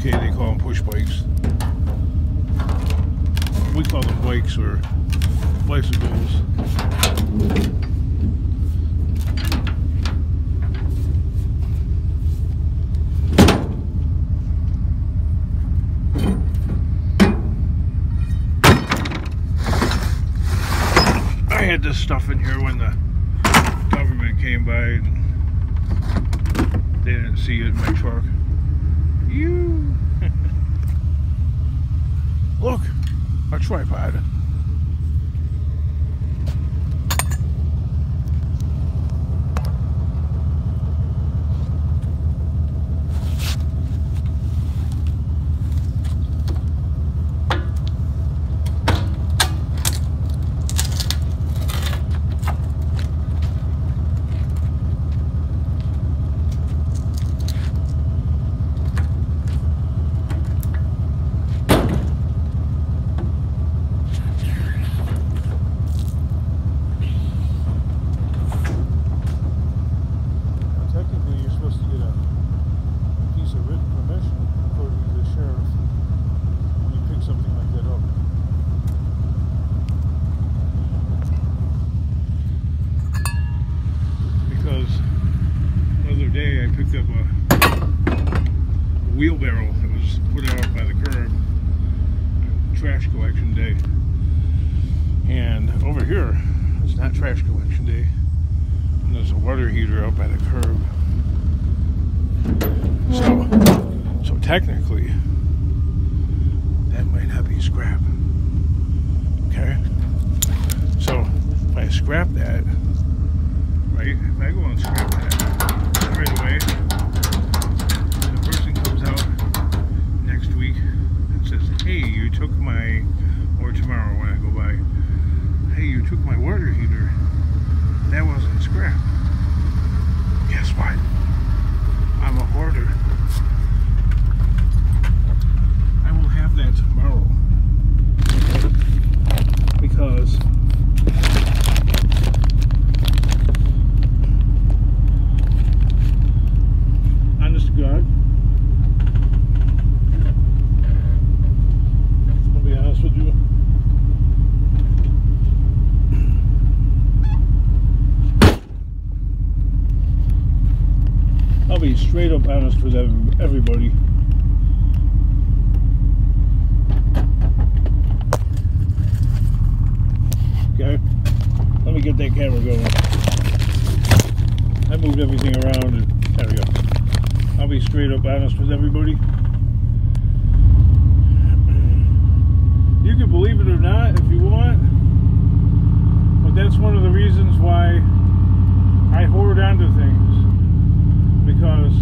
UK they call them push bikes. We call them bikes or bicycles. I had this stuff in here when the government came by and they didn't see it in my truck. Look, a tripod. Wheelbarrow that was put out by the curb, trash collection day, and over here it's not trash collection day, and there's a water heater out by the curb. So technically that might not be scrap. Okay, so if I scrap that, right, if I go and scrap that right away, hey, you took my, or tomorrow when I go by, hey, you took my water heater. That wasn't scrap. Guess what? I'm a hoarder. I will have that tomorrow. Because honest to God, with you. I'll be straight up honest with everybody. Okay, let me get that camera going. I moved everything around and there we go. I'll be straight up honest with everybody. You can believe it or not if you want, but that's one of the reasons why I hoard onto things, because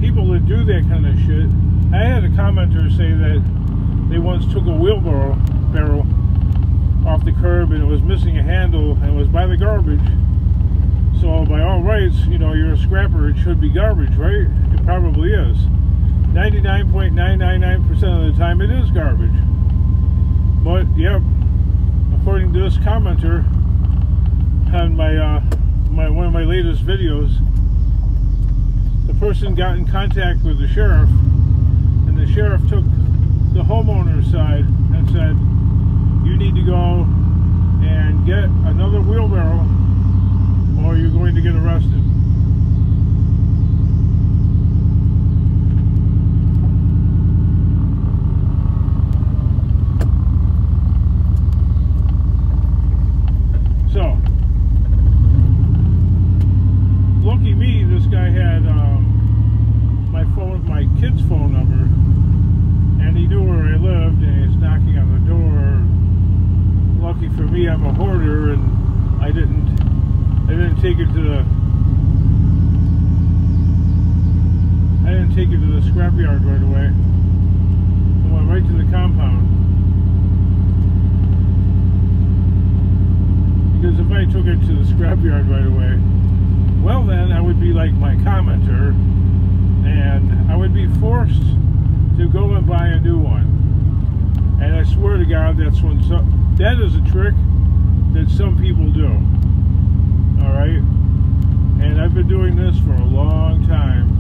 people that do that kind of shit. I had a commenter say that they once took a wheelbarrow off the curb and it was missing a handle and it was by the garbage. So by all rights, you know, you're a scrapper, it should be garbage, right? It probably is. 99.999% of the time it is garbage. But yep, according to this commenter on one of my latest videos, the person got in contact with the sheriff, and the sheriff took the homeowner's side and said, you need to go and get another wheelbarrow or you're going to get arrested. So, lucky me, this guy had my kid's phone number, and he knew where I lived, and he's knocking on the door. Lucky for me, I'm a hoarder, and I didn't take it to the scrapyard right away. I went right to the compound. Because if I took it to the scrapyard right away, well then I would be like my commenter, and I would be forced to go and buy a new one. And I swear to God, that is a trick that some people do. Alright? And I've been doing this for a long time,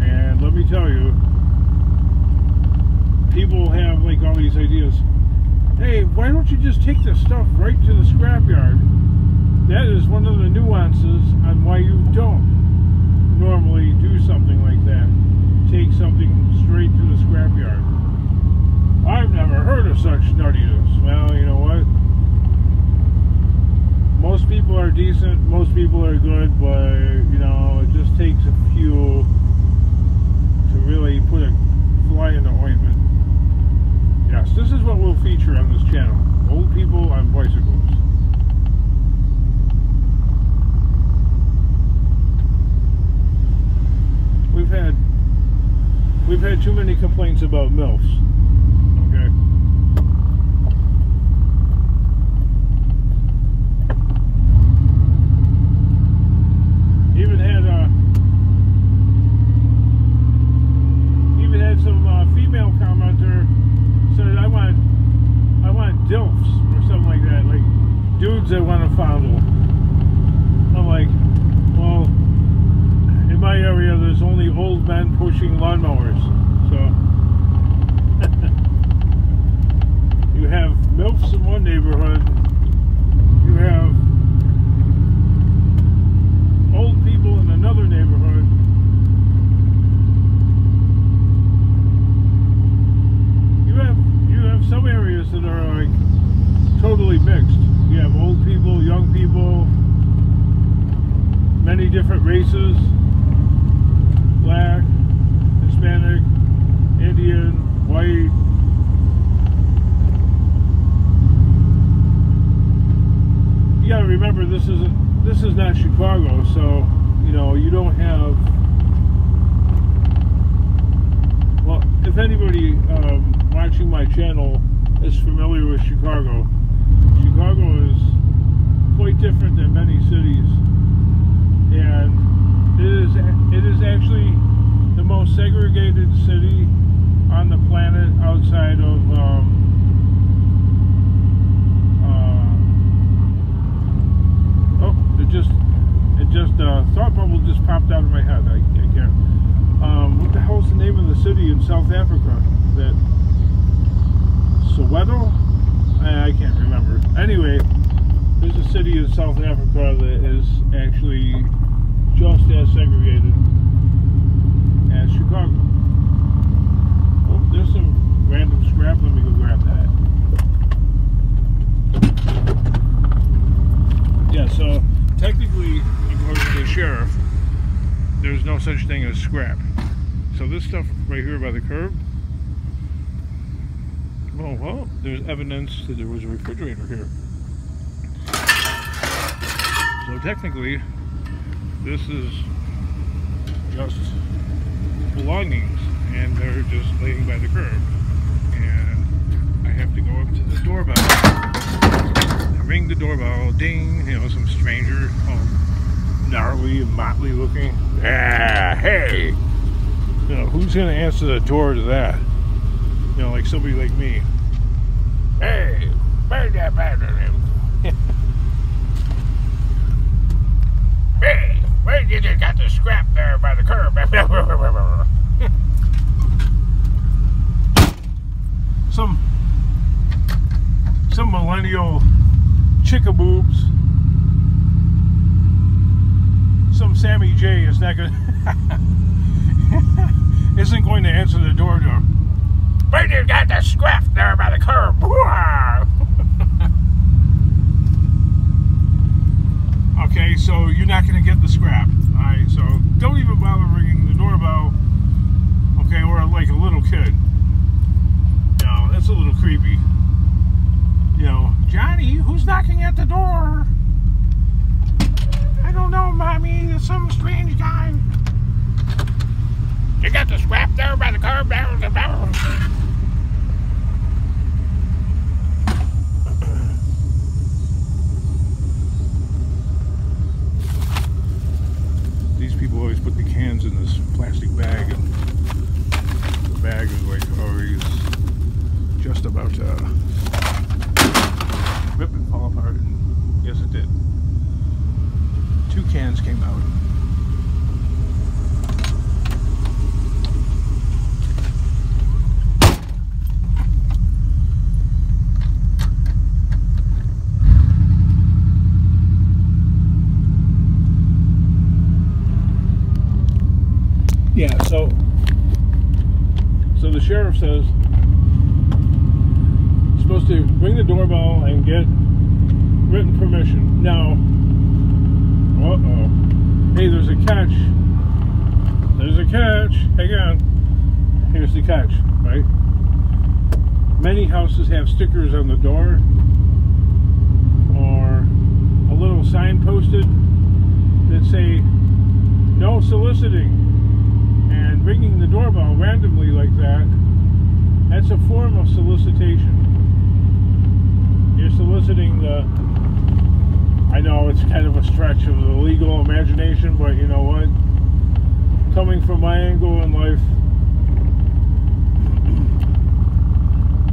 and let me tell you, all these ideas. Hey, why don't you just take this stuff right to the scrapyard? That is one of the nuances on why you don't normally do something like that. Take something straight to the scrapyard. I've never heard of such nuttiness. Well, you know what? Most people are decent, most people are good, but, you know, it just takes a few to really put a fly in the ointment. Yes, this is what we'll feature on this channel. Old people on bicycles. We've had too many complaints about MILFs. Okay. Even had some female commenter said I want DILFs or something like that, like dudes that want to fondle. I'm like, well, in my area there's only old men pushing lawnmowers, so you have MILFs in one neighborhood, you have old people in another neighborhood. You have some areas that are like totally mixed. You have old people, young people, many different races, black, Hispanic, Indian, white. You gotta remember, this is not Chicago, so you know you don't have. Well, if anybody watching my channel is familiar with Chicago, Chicago is quite different than many cities, and it is actually the most segregated city on the planet outside of thought bubble just popped out of my head. I can't. What the hell is the name of the city in South Africa? That Soweto? I can't remember. Anyway, there's a city in South Africa that is actually just as segregated as Chicago. Oh, there's some random scrap. Let me go grab that. Yeah, so technically, according to the sheriff, there's no such thing as scrap. So this stuff right here by the curb, well, there's evidence that there was a refrigerator here. So technically, this is just belongings, and they're just laying by the curb. And I have to go up to the doorbell, ring the doorbell, ding, you know, some stranger, gnarly and motley looking. Ah, hey! You know, who's gonna answer the door to that? You know, like somebody like me. Hey, where's that bathroom? Hey, where you just got the scrap there by the curb? Some millennial chickaboobs. Some Sammy J is not gonna isn't going to answer the door to him. Where you got the scrap there by the curb? Okay, so you're not going to get the scrap. Alright, so don't even bother ringing the doorbell. Okay, or like a little kid. You know, that's a little creepy. You know, Johnny, who's knocking at the door? I don't know, Mommy. It's some strange guy. You got the scrap there by the curb? These people always put the cans in this plastic bag, and the bag is like always just about to rip and fall apart. And yes, it did. 2 cans came out. So the sheriff says you're supposed to ring the doorbell and get written permission. Now, hey, there's a catch. There's a catch. Hang on. Here's the catch, right? Many houses have stickers on the door or a little sign posted that say no soliciting. And ringing the doorbell randomly like that, that's a form of solicitation. You're soliciting the, I know it's kind of a stretch of the legal imagination, but you know what? Coming from my angle in life,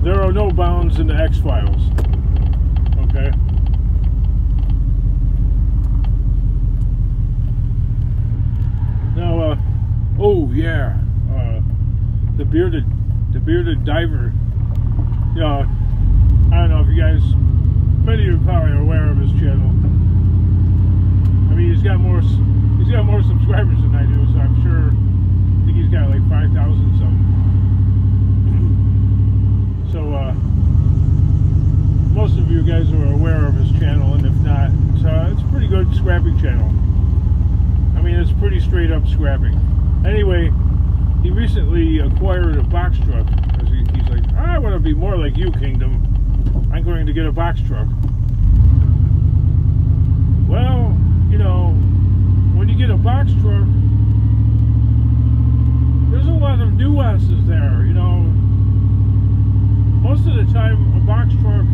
there are no bounds in the X-Files. Okay? Now, oh yeah, the bearded diver. You know, I don't know if you guys, many of you probably are aware of his channel. I mean, he's got more subscribers than I do, so I'm sure. I think he's got like 5,000 something. So most of you guys are aware of his channel, and if not, it's a pretty good scrapping channel. I mean, it's pretty straight up scrapping. Anyway, he recently acquired a box truck because he's like, I want to be more like you, Kingdom. I'm going to get a box truck. Well, you know, when you get a box truck, there's a lot of nuances there, you know. Most of the time, a box truck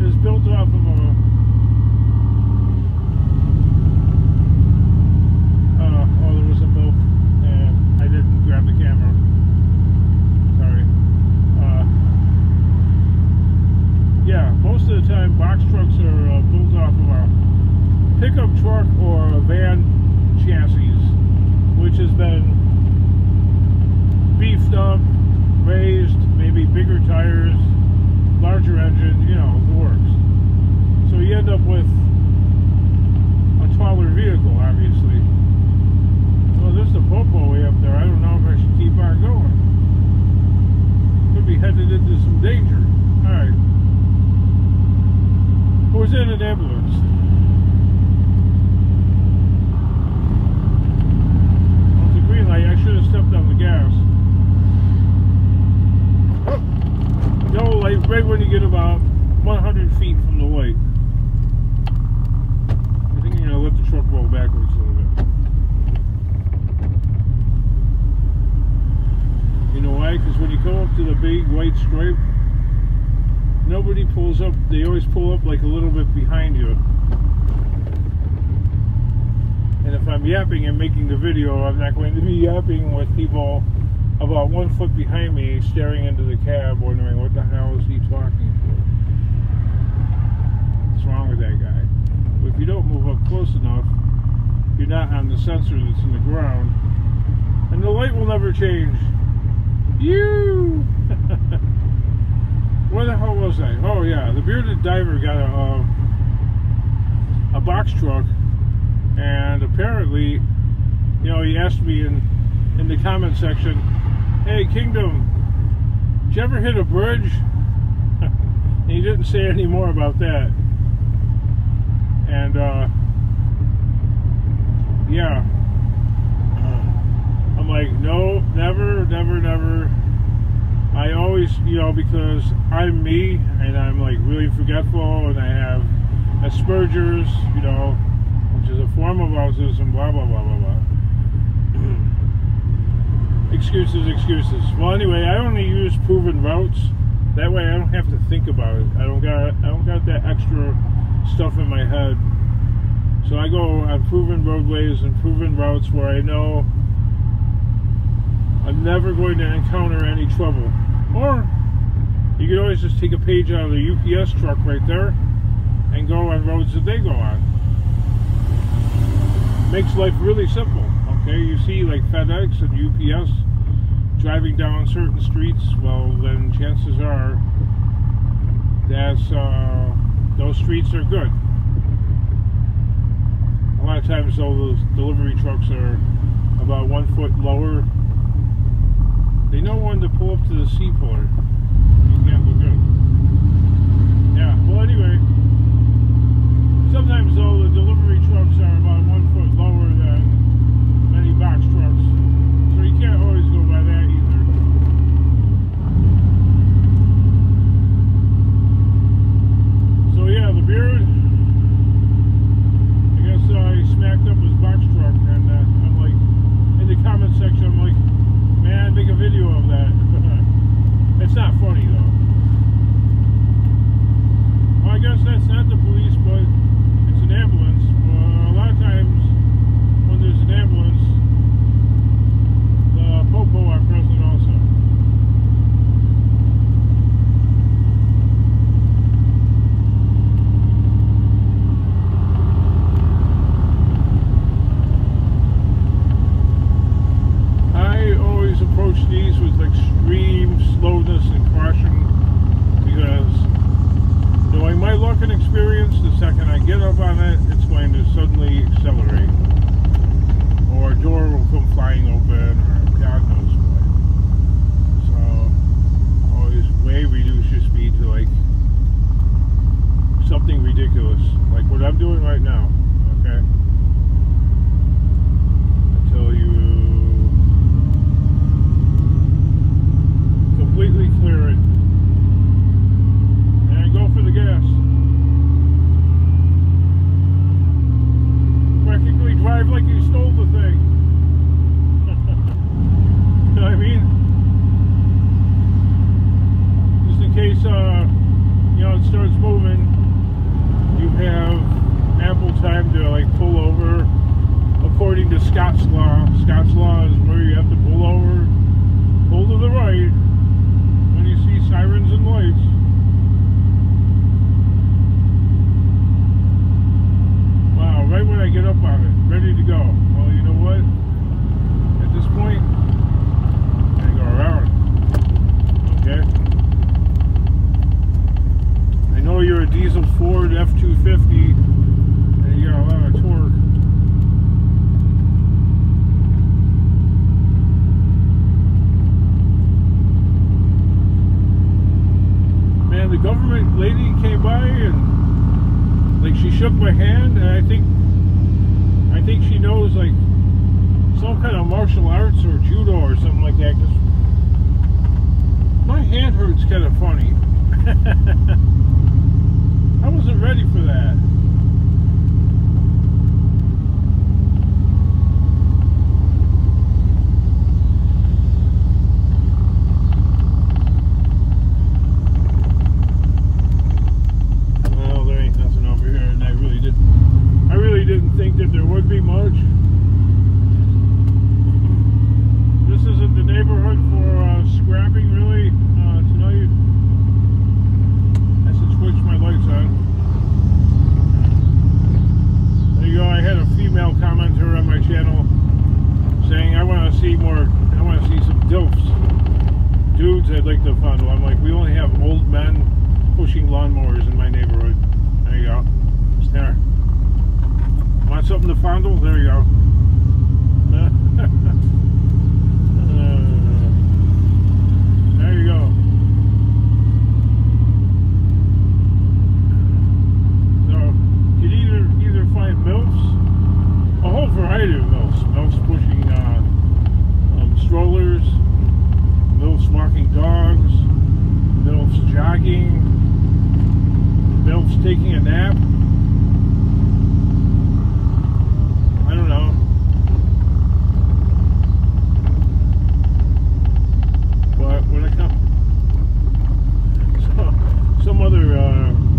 is built off of a grab the camera. Sorry. Yeah, most of the time box trucks are built off of a pickup truck or a van chassis, which has been beefed up, raised, maybe bigger tires, larger engine, you know, the works. So you end up with a taller vehicle, obviously. Well, there's the popo way up there. I don't know if I should keep on going. Could be headed into some danger. Alright. Who's in an ambulance? Well, it's a green light. I should have stepped on the gas. Oh. Yellow light right when you get about 100 feet from the light. I think you're going to let the truck roll backwards a little bit. You know why? Because when you go up to the big white stripe, nobody pulls up. They always pull up like a little bit behind you. And if I'm yapping and making the video, I'm not going to be yapping with people about 1 foot behind me staring into the cab wondering what the hell is he talking for. What's wrong with that guy? But if you don't move up close enough, you're not on the sensor that's in the ground, and the light will never change. You! Where the hell was I? Oh yeah, the bearded diver got a box truck, and apparently, you know, he asked me in the comment section, hey Kingdom, did you ever hit a bridge? And he didn't say any more about that. And yeah. I'm like, no, never, never, never. I always, you know, because I'm me, and I'm like really forgetful, and I have Asperger's, you know, which is a form of autism, blah, blah, blah, blah, blah. Excuses, excuses. Well, anyway, I only use proven routes. That way I don't have to think about it. I don't got that extra stuff in my head. So I go on proven roadways and proven routes where I know I'm never going to encounter any trouble. Or you can always just take a page out of the UPS truck right there and go on roads that they go on. Makes life really simple. Okay, you see like FedEx and UPS driving down certain streets, well then chances are that's those streets are good. A lot of times though, those delivery trucks are about 1 foot lower They know when to pull up to the C pillar. You can't look good. Yeah, well anyway, sometimes though the delivery trucks are about 1 foot lower than many box trucks. So you can't always go by that either. So yeah, the beard, I guess I smacked up his box truck, and I'm like, in the comment section, I'm like, man, make a video of that. It's not funny though. Well, I guess that's not the police, but it's an ambulance. A lot of times when there's an ambulance, the popo are present also. Approach these with extreme slowness and caution, because knowing my luck and experience, the second I get up on it, it's going to suddenly accelerate, or a door will come flying open, or God knows what. So always way reduce your speed to like something ridiculous, like what I'm doing right now. Okay, until you completely clear it and go for the gas. Practically drive like you stole the thing. You know what I mean? Just in case you know, it starts moving, you have ample time to like pull over according to Scott's law. Scott's law is where you have to pull over, pull to the right when you see sirens and lights. Wow, right when I get up on it, ready to go. Well, you know what? At this point, I go around. Okay? I know you're a diesel Ford F-250 and you got a lot of torque. Man, the government lady came by and like she shook my hand, and I think she knows like some kind of martial arts or judo or something like that, because my hand hurts kind of funny. I wasn't ready for that. Didn't think that there would be much. This isn't the neighborhood for scrapping really tonight. I should switch my lights on. There you go. I had a female commenter on my channel saying I want to see some DILFs, dudes I'd like to fondle. I'm like, we only have old men pushing lawnmowers in my neighborhood. There you go. There. Want something to fondle? There you go. There you go. So you can either find MILFs, a whole variety of MILFs. MILFs pushing strollers, MILFs walking dogs, MILFs jogging, MILFs taking a nap. I don't know. But when it comes, so, some other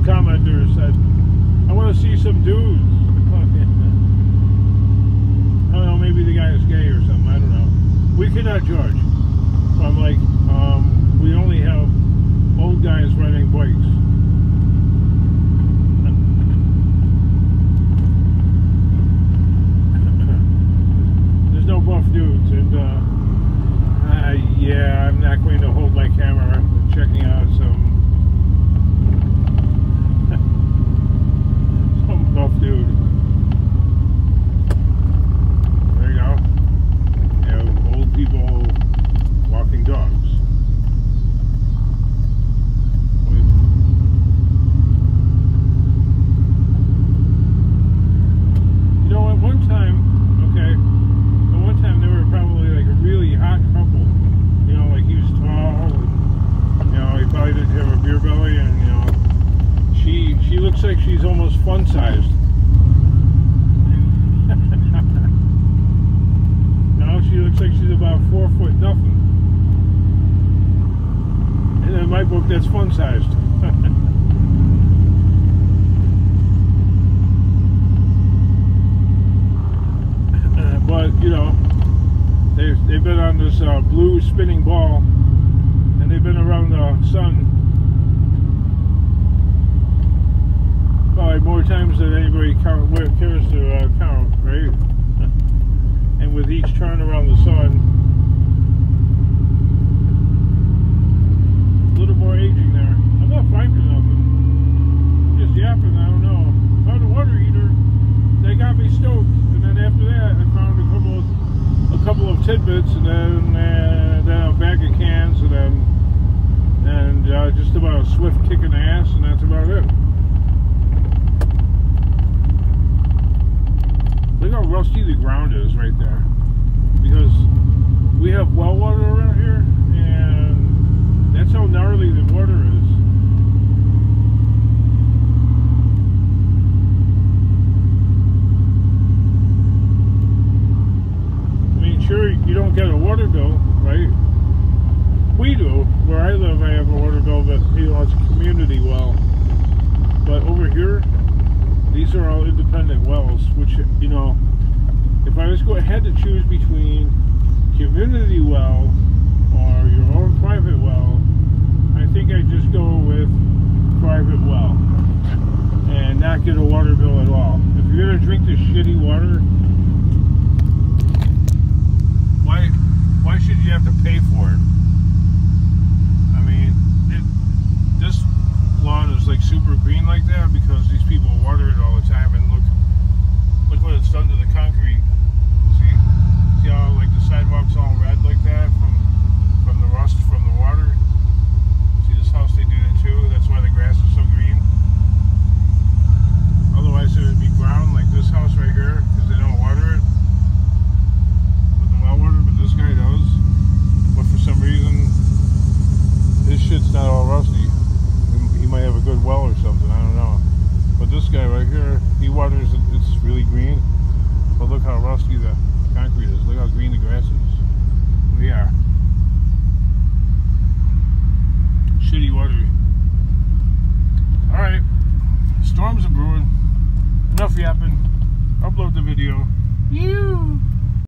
commenter said, I want to see some dudes. I don't know, maybe the guy is gay or something, I don't know. We cannot judge. So I'm like, we only have old guys riding bikes. fun sized. Now she looks like she's about 4 foot nothing. And in my book, that's fun sized. But you know, they've been on this blue spinning ball, and they've been around the sun probably more times than anybody cares to count, right? And with each turn around the sun, a little more aging there. I'm not finding nothing. I'm just yapping. I don't know. Found a water heater. They got me stoked, and then after that, I found a couple of tidbits, and then a bag of cans, and just about a swift kick in the ass, and that's about it. Look how rusty the ground is right there, because we have well water around here, and that's how gnarly the water is. Sure, you don't get a water bill, right? We do. Where I live, I have a water bill, but you know, it's a community well. But over here, these are all independent wells, which, you know, if I was to go ahead to choose between community well or your own private well, I think I'd just go with private well and not get a water bill at all. If you're gonna drink this shitty water, why should you have to pay for it? I mean, this lawn is like super green like that because these people water it all the time, and look what it's done to the concrete. See how like the sidewalk's all red like that from the rust from the water? See this house, they do that too. That's why the grass is so green. Otherwise it would be brown like this house right here because they don't water it. Well water, but this guy does. But for some reason, his shit's not all rusty. He might have a good well or something, I don't know. But this guy right here, he waters it, it's really green. But look how rusty the concrete is. Look how green the grass is. Yeah. Shitty water. Alright. Storms are brewing. Enough yapping. Upload the video. You.